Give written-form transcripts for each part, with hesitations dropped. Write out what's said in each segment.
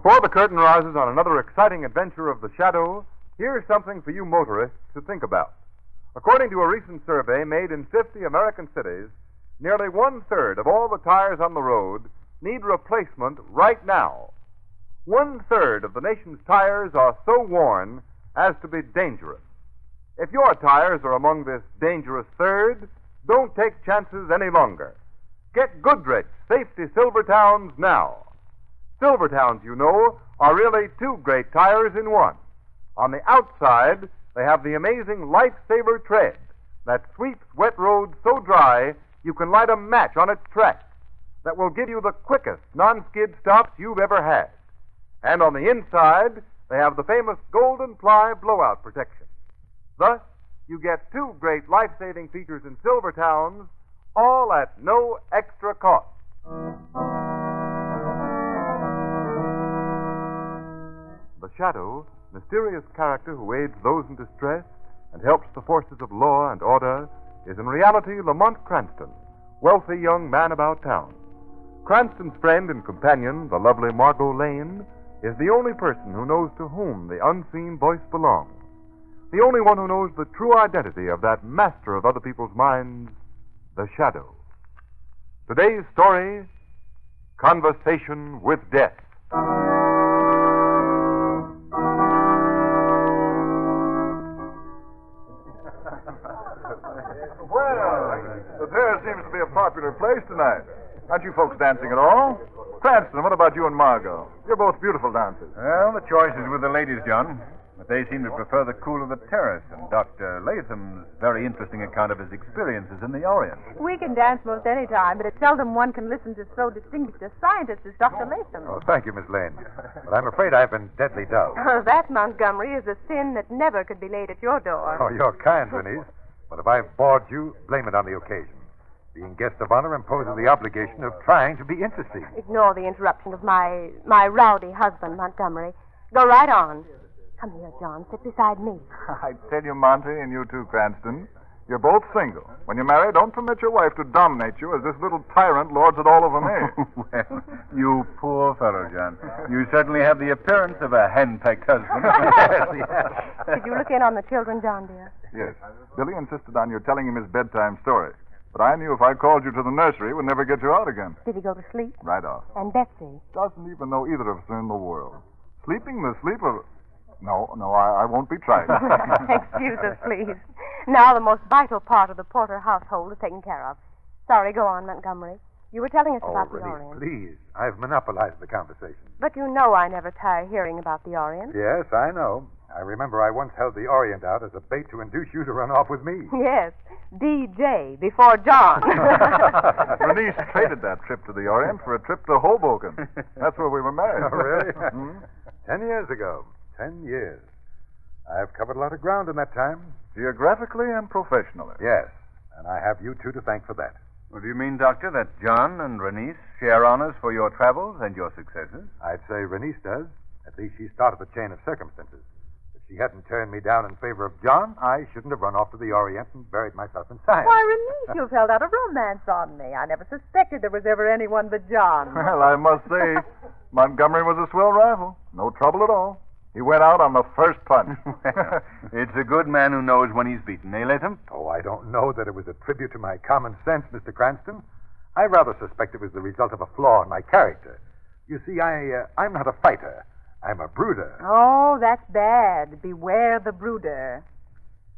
Before the curtain rises on another exciting adventure of the Shadow, here's something for you motorists to think about. According to a recent survey made in 50 American cities, nearly one-third of all the tires on the road need replacement right now. One-third of the nation's tires are so worn as to be dangerous. If your tires are among this dangerous third, don't take chances any longer. Get Goodrich Safety Silvertowns now. Silvertowns, you know, are really two great tires in one. On the outside, they have the amazing Lifesaver tread that sweeps wet roads so dry you can light a match on its track that will give you the quickest non-skid stops you've ever had. And on the inside, they have the famous golden ply blowout protection. Thus, you get two great life-saving features in Silvertowns, all at no extra cost. The Shadow, mysterious character who aids those in distress and helps the forces of law and order, is in reality Lamont Cranston, wealthy young man about town. Cranston's friend and companion, the lovely Margot Lane, is the only person who knows to whom the unseen voice belongs, the only one who knows the true identity of that master of other people's minds, the Shadow. Today's story, Conversation with Death. The fair seems to be a popular place tonight. Aren't you folks dancing at all? Cranston, what about you and Margot? You're both beautiful dancers. Well, the choice is with the ladies, John. But they seem to prefer the cool of the terrace and Dr. Latham's very interesting account of his experiences in the Orient. We can dance most any time, but it's seldom one can listen to so distinguished a scientist as Dr. Latham. Oh, thank you, Miss Lane. But I'm afraid I've been deadly dull. Oh, that, Montgomery, is a sin that never could be laid at your door. Oh, you're kind, Denise. But if I've bored you, blame it on the occasion. Being guest of honor imposes the obligation of trying to be interesting. Ignore the interruption of my rowdy husband, Montgomery. Go right on. Come here, John. Sit beside me. I tell you, Monty, and you too, Cranston, you're both single. When you marry, don't permit your wife to dominate you as this little tyrant lords it all over me. Well, you poor fellow, John. You certainly have the appearance of a hen-pecked husband. Yes. Did you look in on the children, John, dear? Yes. Billy insisted on your telling him his bedtime story. But I knew if I called you to the nursery, we'd never get you out again. Did he go to sleep? Right off. And Betsy? Doesn't even know either of us are in the world. Sleeping the sleep of... No, I won't be tried. Excuse us, please. Now the most vital part of the Porter household is taken care of. Sorry, go on, Montgomery. You were telling us about the Orient. Please. I've monopolized the conversation. But you know I never tire hearing about the Orient. Yes, I know. I remember I once held the Orient out as a bait to induce you to run off with me. Yes, DJ before John. Bernice traded that trip to the Orient for a trip to Hoboken. That's where we were married. Oh, really? 10 years ago. 10 years. I've covered a lot of ground in that time. Geographically and professionally. Yes, and I have you two to thank for that. Well, do you mean, Doctor, that John and Bernice share honors for your travels and your successes? I'd say Bernice does. At least she started the chain of circumstances. If she hadn't turned me down in favor of John, I shouldn't have run off to the Orient and buried myself in science. Why, Renise, you've held out a romance on me. I never suspected there was ever anyone but John. Well, I must say, Montgomery was a swell rival. No trouble at all. He went out on the first punch. Well, it's a good man who knows when he's beaten, eh, Latham? Oh, I don't know that it was a tribute to my common sense, Mr. Cranston. I rather suspect it was the result of a flaw in my character. You see, I'm not a fighter. I'm a brooder. Oh, that's bad. Beware the brooder.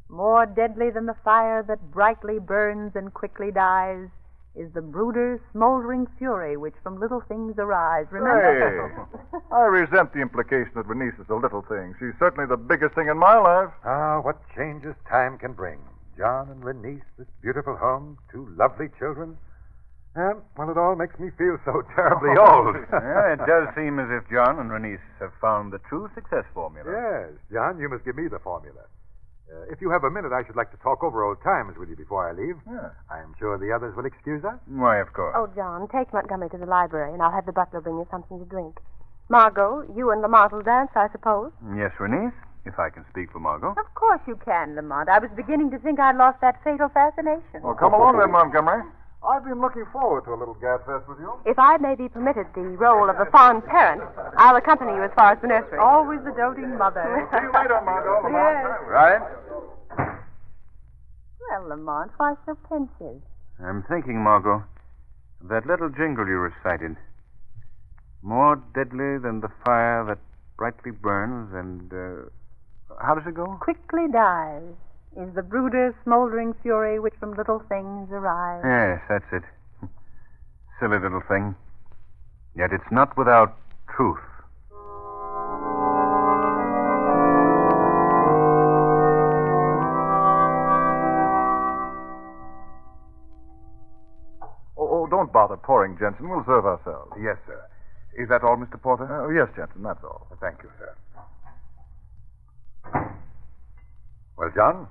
More deadly than the fire that brightly burns and quickly dies is the brooder's smoldering fury which from little things arise. Remember? Hey, I resent the implication that Bernice is a little thing. She's certainly the biggest thing in my life. Ah, what changes time can bring. John and Bernice, this beautiful home, two lovely children. Well, it all makes me feel so terribly old. Yeah, it does seem as if John and Bernice have found the true success formula. Yes, John, you must give me the formula. If you have a minute, I should like to talk over old times with you before I leave. Yeah. I'm sure the others will excuse us. Why, of course. Oh, John, take Montgomery to the library, and I'll have the butler bring you something to drink. Margot, you and Lamont will dance, I suppose? Yes, Bernice, if I can speak for Margot. Of course you can, Lamont. I was beginning to think I'd lost that fatal fascination. Well, come along then, Montgomery. I've been looking forward to a little gabfest with you. If I may be permitted the role of the fond parent, I'll accompany you as far as the nursery. Always the doting mother. See you later, Margot. Yes. Right? Well, Lamont, why so pensive? I'm thinking, Margot, of that little jingle you recited. More deadly than the fire that brightly burns and, how does it go? Quickly dies is the brooder's smoldering fury which from little things arise. Yes, that's it. Silly little thing. Yet it's not without truth. Oh, don't bother pouring, Jensen. We'll serve ourselves. Yes, sir. Is that all, Mr. Porter? Oh, yes, Jensen, that's all. Thank you, sir. Well, John,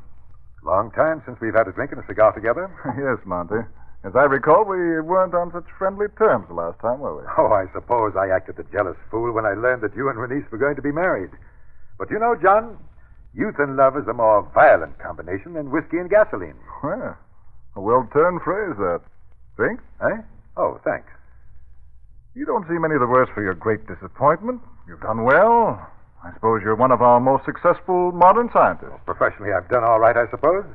long time since we've had a drink and a cigar together. Yes, Monty. As I recall, we weren't on such friendly terms the last time, were we? Oh, I suppose I acted the jealous fool when I learned that you and Renice were going to be married. But you know, John, youth and love is a more violent combination than whiskey and gasoline. Well, a well-turned phrase, that. Drink? Eh? Oh, thanks. You don't seem any the worse for your great disappointment. You've done well. I suppose you're one of our most successful modern scientists. Professionally, I've done all right, I suppose.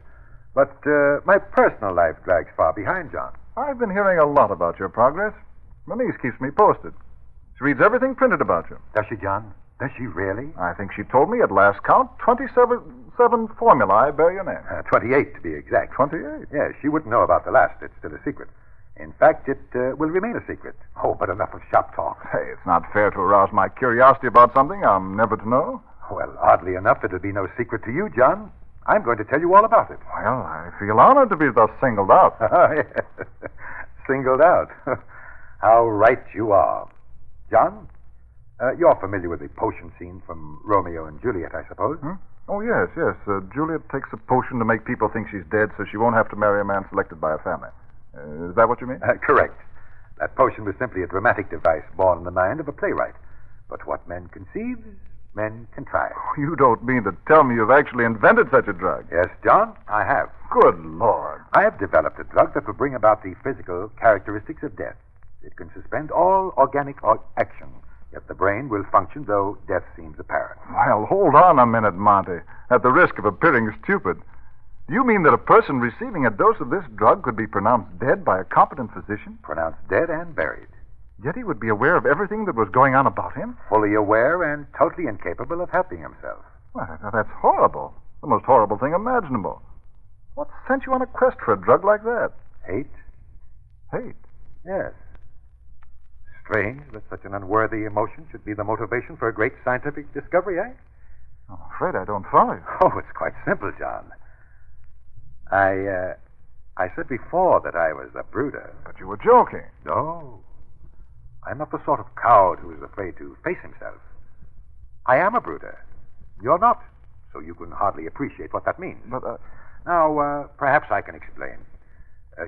But my personal life drags far behind, John. I've been hearing a lot about your progress. Renice keeps me posted. She reads everything printed about you. Does she, John? Does she really? I think she told me at last count 27 formulae bear your name. 28, to be exact. 28? Yes, she wouldn't know about the last. It's still a secret. In fact, it will remain a secret. Oh, but enough of shop talk. Hey, it's not fair to arouse my curiosity about something I'm never to know. Well, oddly enough, it'll be no secret to you, John. I'm going to tell you all about it. Well, I feel honored to be thus singled out. Yes. Singled out. How right you are. John, you're familiar with the potion scene from Romeo and Juliet, I suppose? Hmm? Oh, yes. Juliet takes a potion to make people think she's dead so she won't have to marry a man selected by a family. Is that what you mean? Correct. That potion was simply a dramatic device born in the mind of a playwright. But what men conceive, men contrive. You don't mean to tell me you've actually invented such a drug? Yes, John, I have. Good Lord. I have developed a drug that will bring about the physical characteristics of death. It can suspend all organic action, yet the brain will function though death seems apparent. Well, hold on a minute, Monty. At the risk of appearing stupid, do you mean that a person receiving a dose of this drug could be pronounced dead by a competent physician? Pronounced dead and buried. Yet he would be aware of everything that was going on about him? Fully aware and totally incapable of helping himself. Well, that's horrible. The most horrible thing imaginable. What sent you on a quest for a drug like that? Hate? Hate? Yes. Strange that such an unworthy emotion should be the motivation for a great scientific discovery, eh? I'm afraid I don't follow you. Oh, it's quite simple, John. I said before that I was a brooder. But you were joking. No. I'm not the sort of coward who is afraid to face himself. I am a brooder. You're not, so you can hardly appreciate what that means. But, Now, perhaps I can explain.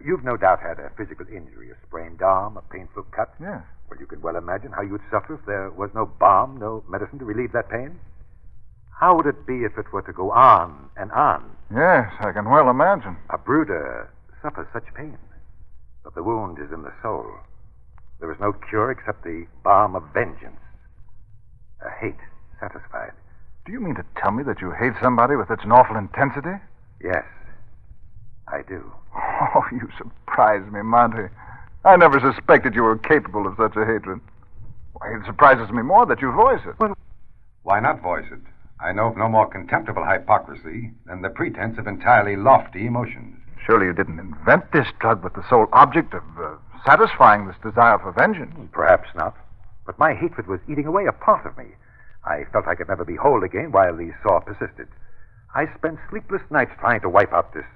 You've no doubt had a physical injury, a sprained arm, a painful cut. Yes. Well, you can well imagine how you'd suffer if there was no balm, no medicine to relieve that pain. How would it be if it were to go on and on? Yes, I can well imagine. A brooder suffers such pain, but the wound is in the soul. There is no cure except the balm of vengeance. A hate satisfied. Do you mean to tell me that you hate somebody with such an awful intensity? Yes, I do. Oh, you surprise me, Monty. I never suspected you were capable of such a hatred. Why, it surprises me more that you voice it. Well, why not voice it? I know of no more contemptible hypocrisy than the pretense of entirely lofty emotions. Surely you didn't invent this drug with the sole object of satisfying this desire for vengeance. Perhaps not. But my hatred was eating away a part of me. I felt I could never be whole again while the sore persisted. I spent sleepless nights trying to wipe out this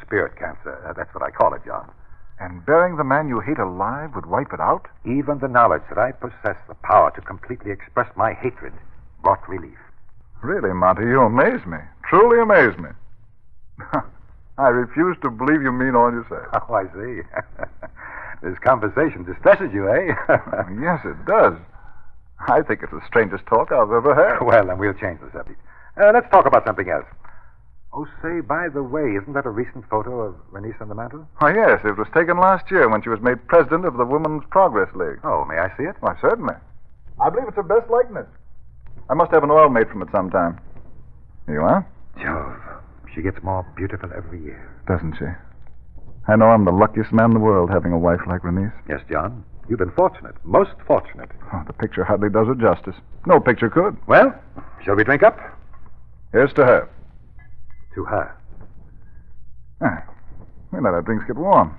spirit cancer. That's what I call it, John. And burying the man you hate alive would wipe it out? Even the knowledge that I possess the power to completely express my hatred brought relief. Really, Monty, you amaze me. Truly amaze me. I refuse to believe you mean all you say. Oh, I see. This conversation distresses you, eh? Yes, it does. I think it's the strangest talk I've ever had. Well, then we'll change the subject. Let's talk about something else. Oh, say, by the way, isn't that a recent photo of Renice on the mantel? Oh, yes. It was taken last year when she was made president of the Women's Progress League. Oh, may I see it? Why, certainly. I believe it's her best likeness. I must have an oil made from it sometime. Here you are. Jove, she gets more beautiful every year. Doesn't she? I know I'm the luckiest man in the world having a wife like Renice. Yes, John. You've been fortunate. Most fortunate. Oh, the picture hardly does her justice. No picture could. Well, shall we drink up? Here's to her. To her. Ah, we let our drinks get warm.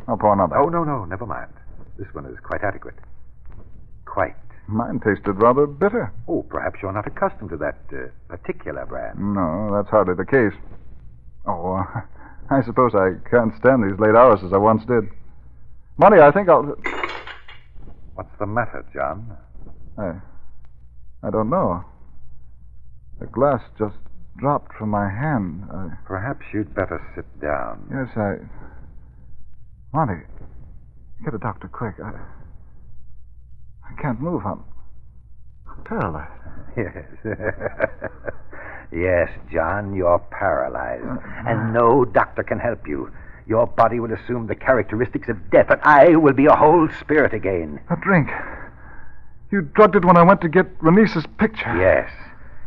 I'll pour another. Oh, no, never mind. This one is quite adequate. Quite. Mine tasted rather bitter. Oh, perhaps you're not accustomed to that particular brand. No, that's hardly the case. Oh, I suppose I can't stand these late hours as I once did. Monty, I think I'll... What's the matter, John? I don't know. The glass just dropped from my hand. Perhaps you'd better sit down. Yes, Monty, get a doctor quick. I can't move. I'm paralyzed. Yes. Yes, John, you're paralyzed. And no doctor can help you. Your body will assume the characteristics of death, and I will be a whole spirit again. A drink. You drugged it when I went to get Renice's picture. Yes.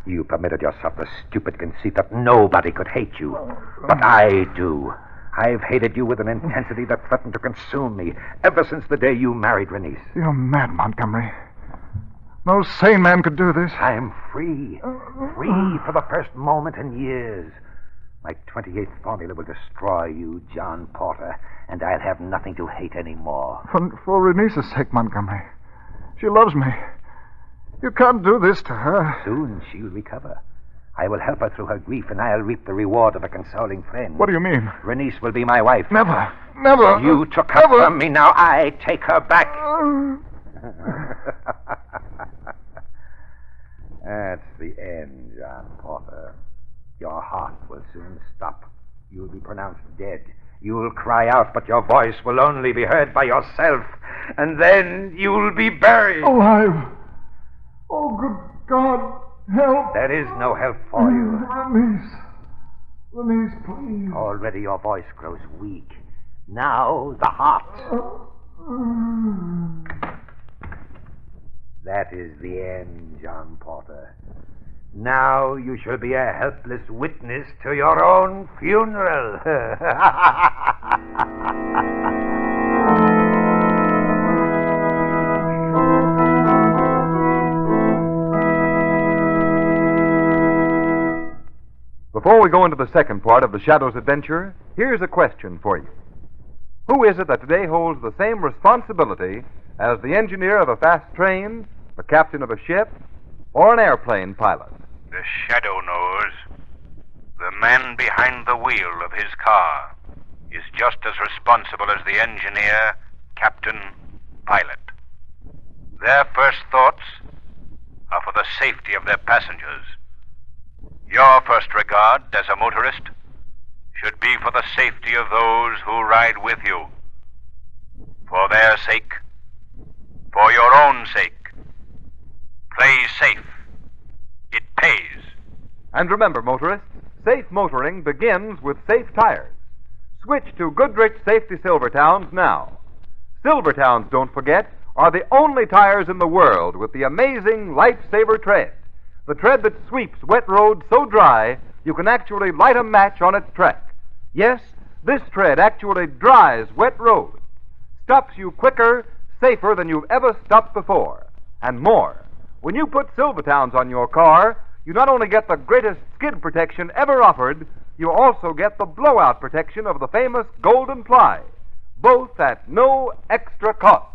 You permitted yourself the stupid conceit that nobody could hate you. But I do. I've hated you with an intensity that threatened to consume me ever since the day you married Renice. You're mad, Montgomery. No sane man could do this. I'm free. Free for the first moment in years. My 28th formula will destroy you, John Porter, and I'll have nothing to hate anymore. For Renice's sake, Montgomery. She loves me. You can't do this to her. Soon she'll recover. I will help her through her grief, and I'll reap the reward of a consoling friend. What do you mean? Renice will be my wife. Never. Never. You took her from me. Now I take her back. That's the end, John Porter. Your heart will soon stop. You'll be pronounced dead. You'll cry out, but your voice will only be heard by yourself. And then you'll be buried. Alive. Oh, good God. Help. There is no help for you. Renice, please. Already your voice grows weak. Now the heart. That is the end, John Porter. Now you shall be a helpless witness to your own funeral. Before we go into the second part of the Shadow's adventure, here's a question for you. Who is it that today holds the same responsibility as the engineer of a fast train, the captain of a ship, or an airplane pilot? The Shadow knows. The man behind the wheel of his car is just as responsible as the engineer, captain, pilot. Their first thoughts are for the safety of their passengers. Your first regard as a motorist should be for the safety of those who ride with you. For their sake, for your own sake, play safe. It pays. And remember, motorists, safe motoring begins with safe tires. Switch to Goodrich Safety Silvertowns now. Silvertowns, don't forget, are the only tires in the world with the amazing Lifesaver tread. The tread that sweeps wet roads so dry you can actually light a match on its track. Yes, this tread actually dries wet roads. Stops you quicker, safer than you've ever stopped before. And more. When you put Silvertowns on your car, you not only get the greatest skid protection ever offered, you also get the blowout protection of the famous Golden Ply, both at no extra cost.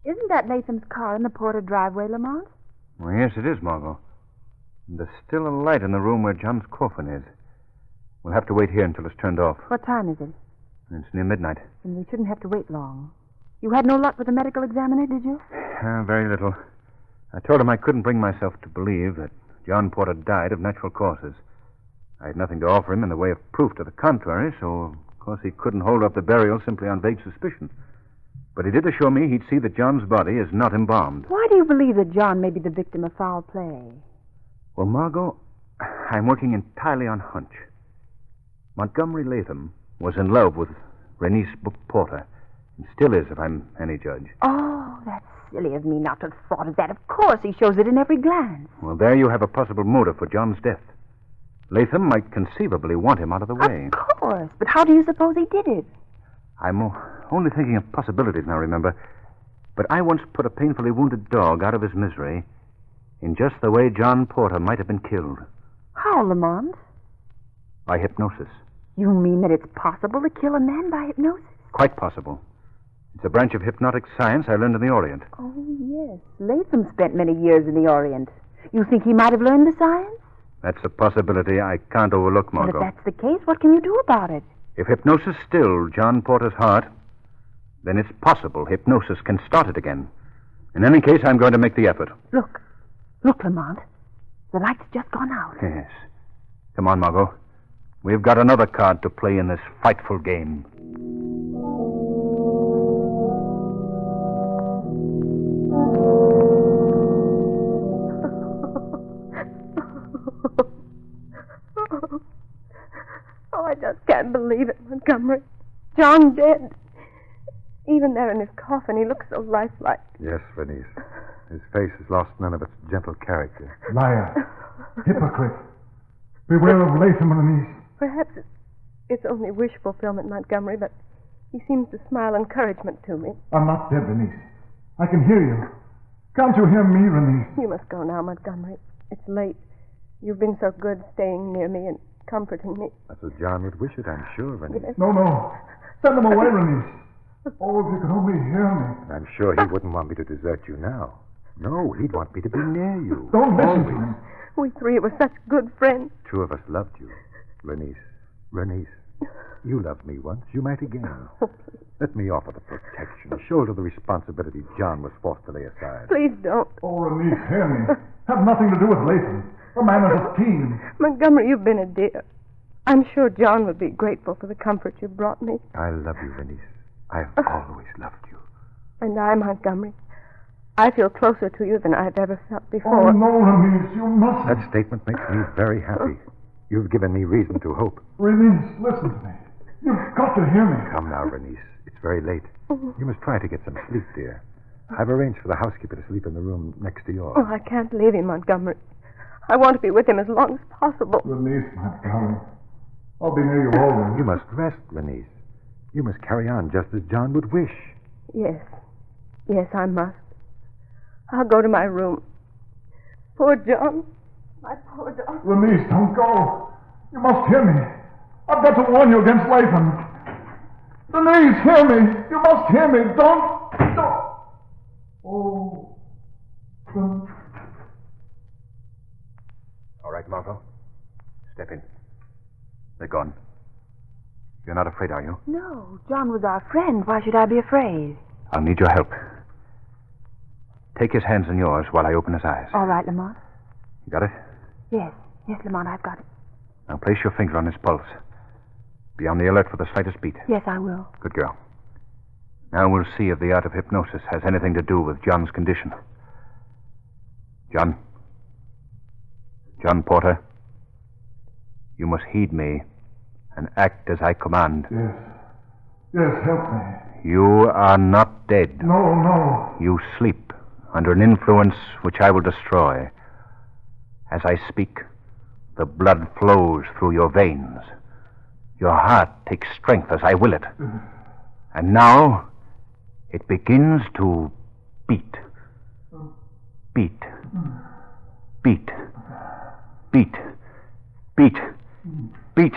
Isn't that Latham's car in the Porter driveway, Lamont? Well, yes, it is, Margot. And there's still a light in the room where John's coffin is. We'll have to wait here until it's turned off. What time is it? It's near midnight. Then we shouldn't have to wait long. You had no luck with the medical examiner, did you? Very little. I told him I couldn't bring myself to believe that John Porter died of natural causes. I had nothing to offer him in the way of proof to the contrary, so of course he couldn't hold up the burial simply on vague suspicion. But he did assure me he'd see that John's body is not embalmed. Why do you believe that John may be the victim of foul play? Well, Margot, I'm working entirely on hunch. Montgomery Latham was in love with Renice Porter, and still is, if I'm any judge. Oh, that's silly of me not to have thought of that. Of course, he shows it in every glance. Well, there you have a possible motive for John's death. Latham might conceivably want him out of the way. Of course, but how do you suppose he did it? I'm only thinking of possibilities now, remember. But I once put a painfully wounded dog out of his misery in just the way John Porter might have been killed. How, Lamont? By hypnosis. You mean that it's possible to kill a man by hypnosis? Quite possible. It's a branch of hypnotic science I learned in the Orient. Oh, yes. Latham spent many years in the Orient. You think he might have learned the science? That's a possibility I can't overlook, Margot. But if that's the case, what can you do about it? If hypnosis stilled John Porter's heart, then it's possible hypnosis can start it again. In any case, I'm going to make the effort. Look, Lamont. The light's just gone out. Yes. Come on, Margot. We've got another card to play in this frightful game. Oh, I just can't believe it, Montgomery. John dead. Even there in his coffin, he looks so lifelike. Yes, Renice. His face has lost none of its gentle character. Liar. Hypocrite. Beware of Latham, Renice. Perhaps it's only wish fulfillment, Montgomery, but he seems to smile encouragement to me. I'm not dead, Renice. I can hear you. Can't you hear me, Renice? You must go now, Montgomery. It's late. You've been so good staying near me and comforting me. That's as John would wish it, I'm sure, Renice. Yes. No. Send him away, Renice. Oh, if you could only hear me. And I'm sure he wouldn't want me to desert you now. No, he'd want me to be near you. Don't listen to him. We three were such good friends. Two of us loved you. Renice, you loved me once. You might again. Let me offer the protection, shoulder the responsibility John was forced to lay aside. Please don't. Oh, Renice, hear me. Have nothing to do with Latham. The man is a team. Montgomery, you've been a dear. I'm sure John would be grateful for the comfort you brought me. I love you, Renice. I've always loved you. And I, Montgomery, I feel closer to you than I've ever felt before. Oh, no, Renice, you mustn't. That statement makes me very happy. You've given me reason to hope. Renice, listen to me. You've got to hear me. Come now, Renice. It's very late. You must try to get some sleep, dear. I've arranged for the housekeeper to sleep in the room next to yours. Oh, I can't leave him, Montgomery. I want to be with him as long as possible. Renice, my darling. I'll be near you always. You must rest, Renice. You must carry on just as John would wish. Yes, I must. I'll go to my room. Poor John. My poor John. Renice, don't go. You must hear me. I've got to warn you against Latham. Renice, hear me. You must hear me. Don't. Oh. All right, Margot. Step in. They're gone. You're not afraid, are you? No, John was our friend. Why should I be afraid? I'll need your help. Take his hands in yours while I open his eyes. All right, Lamont. You got it? Yes, Lamont, I've got it. Now place your finger on his pulse. Be on the alert for the slightest beat. Yes, I will. Good girl. Now we'll see if the art of hypnosis has anything to do with John's condition. John Porter, you must heed me and act as I command. Yes, help me. You are not dead. No. You sleep under an influence which I will destroy. As I speak, the blood flows through your veins. Your heart takes strength as I will it. And now it begins to beat. Beat. Beat. Beat. Beat. Beat.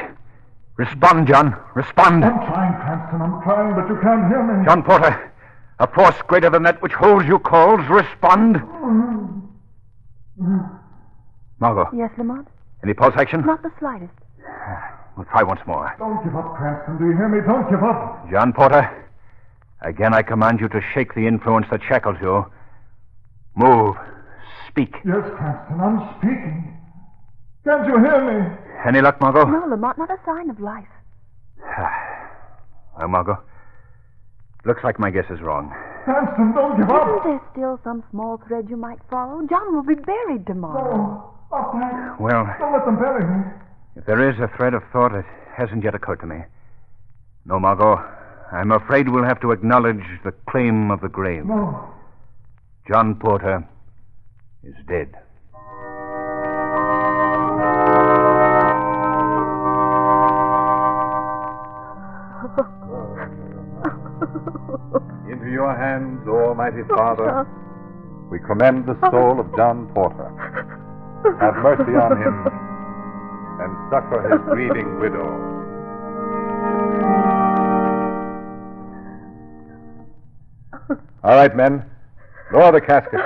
Respond, John. Respond. I'm trying, Cranston. I'm trying, but you can't hear me. John Porter, a force greater than that which holds you calls. Respond. Margot. Yes, Lamont? Any pulse action? Not the slightest. We'll try once more. Don't give up, Cranston. Do you hear me? Don't give up. John Porter, again I command you to shake the influence that shackles you. Move. Speak. Yes, Cranston, I'm speaking. Can't you hear me? Any luck, Margot? No, Lamont, not a sign of life. Well, Margot, looks like my guess is wrong. Cranston, don't give up. Isn't there still some small thread you might follow? John will be buried tomorrow. No. Oh, thanks. Well, Don't let them bury me. if there is a thread of thought, it hasn't yet occurred to me. No, Margot, I'm afraid we'll have to acknowledge the claim of the grave. No. John Porter is dead. Into your hands, O Almighty Father, we commend the soul of John Porter. Have mercy on him and succor his grieving widow. All right, men. Lower the casket.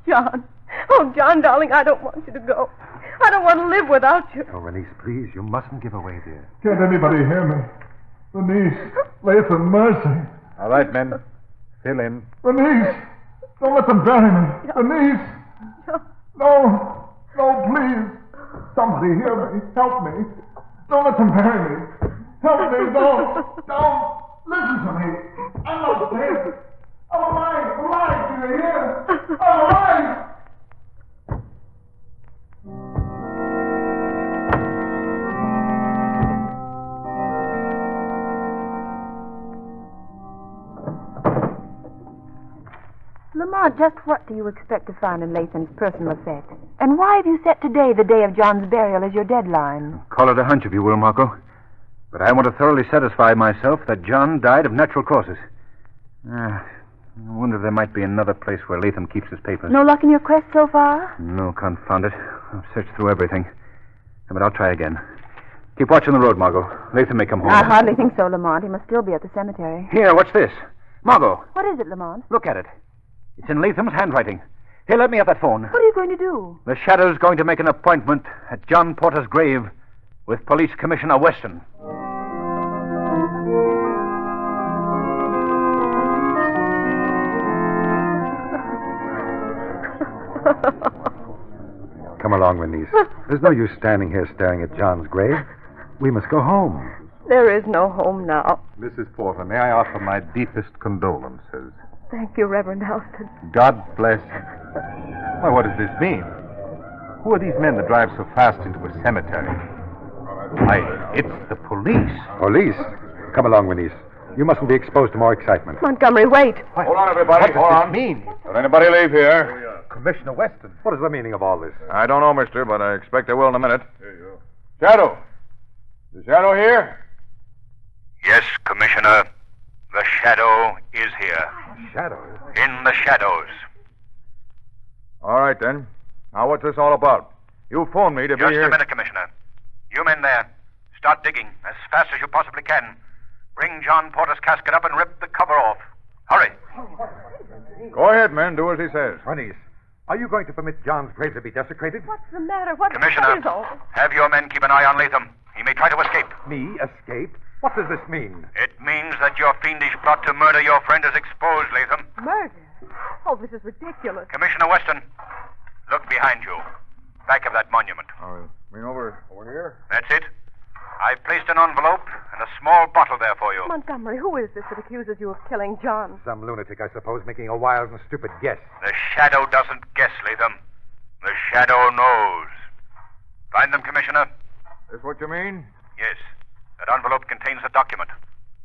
John. Oh, John, darling, I don't want you to go. I don't want to live without you. Oh, Renice, please, you mustn't give away, dear. Can't anybody hear me? Renice, Latham, mercy. All right, men. Fill in. Renice, don't let them bury me. Renice. No, no, please. Somebody hear me. Help me. Don't let them bury me. Help me. Don't. Listen to me. I'm not dead. I'm alive. Alive. Do you hear? I'm alive. Lamont, just what do you expect to find in Latham's personal effect? And why have you set today, the day of John's burial, as your deadline? Call it a hunch if you will, Margot. But I want to thoroughly satisfy myself that John died of natural causes. I wonder if there might be another place where Latham keeps his papers. No luck in your quest so far? No, confound it. I've searched through everything. But I'll try again. Keep watching the road, Margot. Latham may come home. I hardly think so, Lamont. He must still be at the cemetery. Here, what's this? Margot, What is it, Lamont? look at it. It's in Latham's handwriting. Here, let me have that phone. What are you going to do? The Shadow's going to make an appointment at John Porter's grave with Police Commissioner Weston. Come along, Renice. There's no use standing here staring at John's grave. We must go home. There is no home now. Mrs. Porter, may I offer my deepest condolences? Thank you, Reverend Houston. God bless. Why, what does this mean? Who are these men that drive so fast into a cemetery? Why, it's the police. Police? Come along, Renice. You mustn't be exposed to more excitement. Montgomery, wait. Hold on, everybody. What does this mean? Don't anybody leave here. Commissioner Weston. What is the meaning of all this? I don't know, mister, but I expect I will in a minute. Shadow. Is Shadow here? Yes, Commissioner. The Shadow is here. Shadow? In the shadows. All right, then. Now, what's this all about? You phoned me to be Just here. a minute, Commissioner. You men there, start digging as fast as you possibly can. Bring John Porter's casket up and rip the cover off. Hurry. Go ahead, men. Do as he says. Renice, are you going to permit John's grave to be desecrated? What's the matter? What Commissioner, is all? have your men keep an eye on Latham. He may try to escape. Me escape? What does this mean? It means that your fiendish plot to murder your friend is exposed, Latham. Murder? Oh, this is ridiculous. Commissioner Weston, look behind you. Back of that monument. Oh, mean over here? That's it. I've placed an envelope and a small bottle there for you. Montgomery, who is this that accuses you of killing John? Some lunatic, I suppose, making a wild and stupid guess. The Shadow doesn't guess, Latham. The Shadow knows. Find them, Commissioner? Is what you mean? Yes. That envelope contains a document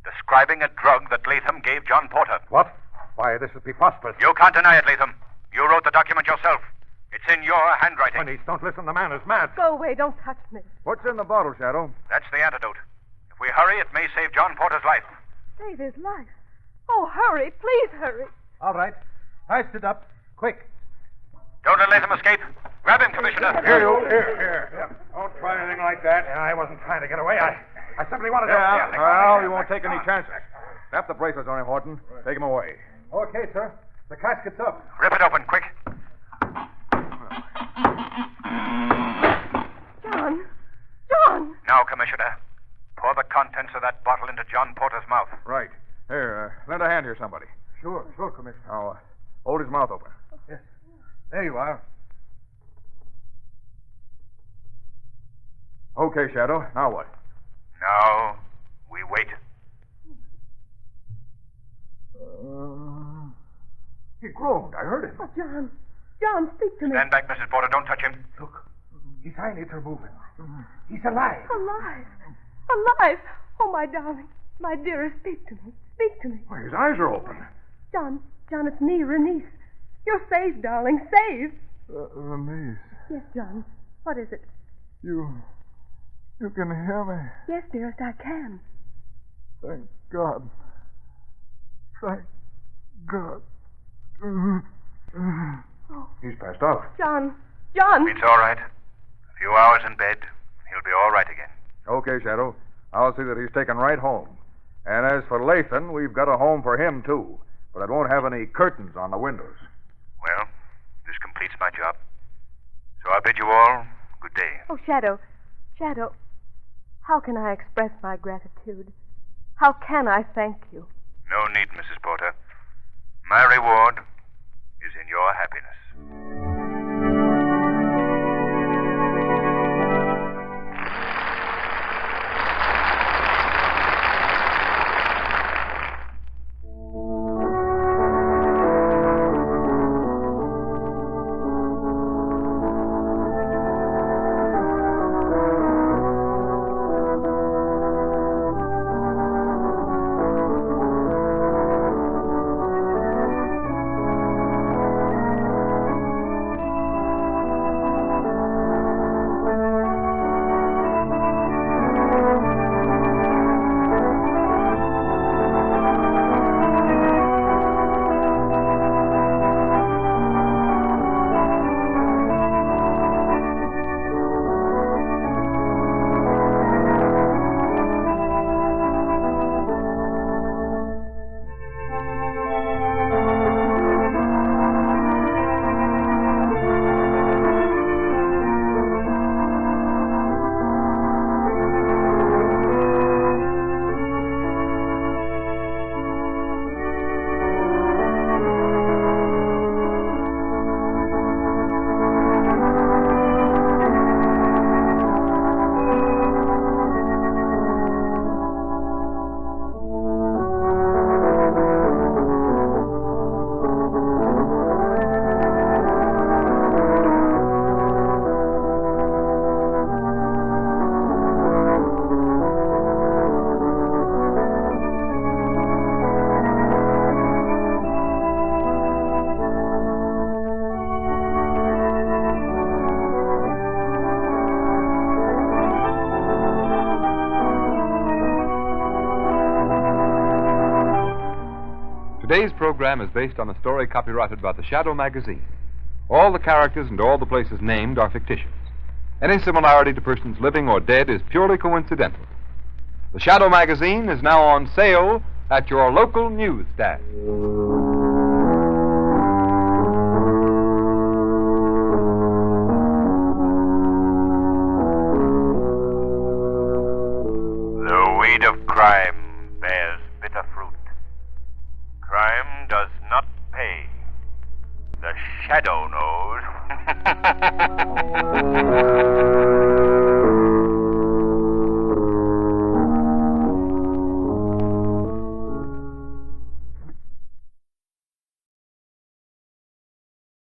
describing a drug that Latham gave John Porter. What? Why, this is preposterous. You can't deny it, Latham. You wrote the document yourself. It's in your handwriting. Renice, don't listen. The man is mad. Go away. Don't touch me. What's in the bottle, Shadow? That's the antidote. If we hurry, it may save John Porter's life. Save his life. Oh, hurry. Please hurry. All right. Hoist it up. Quick. Don't let Latham escape. Grab him, Commissioner. Here, you. Here. Don't try anything like that. I wasn't trying to get away. I simply wanted to... Well, you won't take any chances. Snap the bracelets on him, Horton. Take him away. Okay, sir. The casket's up. Rip it open, quick. John! Now, Commissioner, pour the contents of that bottle into John Porter's mouth. Right. Here, lend a hand here, somebody. Sure, Commissioner. Now, hold his mouth open. Yes. There you are. Okay, Shadow. Now what? Now, we wait. He groaned. I heard him. Oh, John. John, speak to me. Stand back, Mrs. Porter. Don't touch him. Look, his eyelids are moving. He's alive. Alive. Alive. Oh, my darling. My dearest, speak to me. Speak to me. Why, his eyes are open. John, it's me, Renice. You're saved, darling. Saved. Renice, Yes, John. What is it? you can hear me. Yes, dearest, I can. Thank God. Thank God. He's passed out. John. It's all right. A few hours in bed. He'll be all right again. Okay, Shadow. I'll see that he's taken right home. And as for Lathan, we've got a home for him, too. But it won't have any curtains on the windows. Well, this completes my job. So I bid you all good day. Oh, Shadow. How can I express my gratitude? How can I thank you? No need, Mrs. Porter. My reward is in your happiness. Today's program is based on a story copyrighted by the Shadow magazine. All the characters and all the places named are fictitious. Any similarity to persons living or dead is purely coincidental. The Shadow magazine is now on sale at your local newsstand. The weed of crime bears bitter fruit. Crime does not pay. The Shadow knows.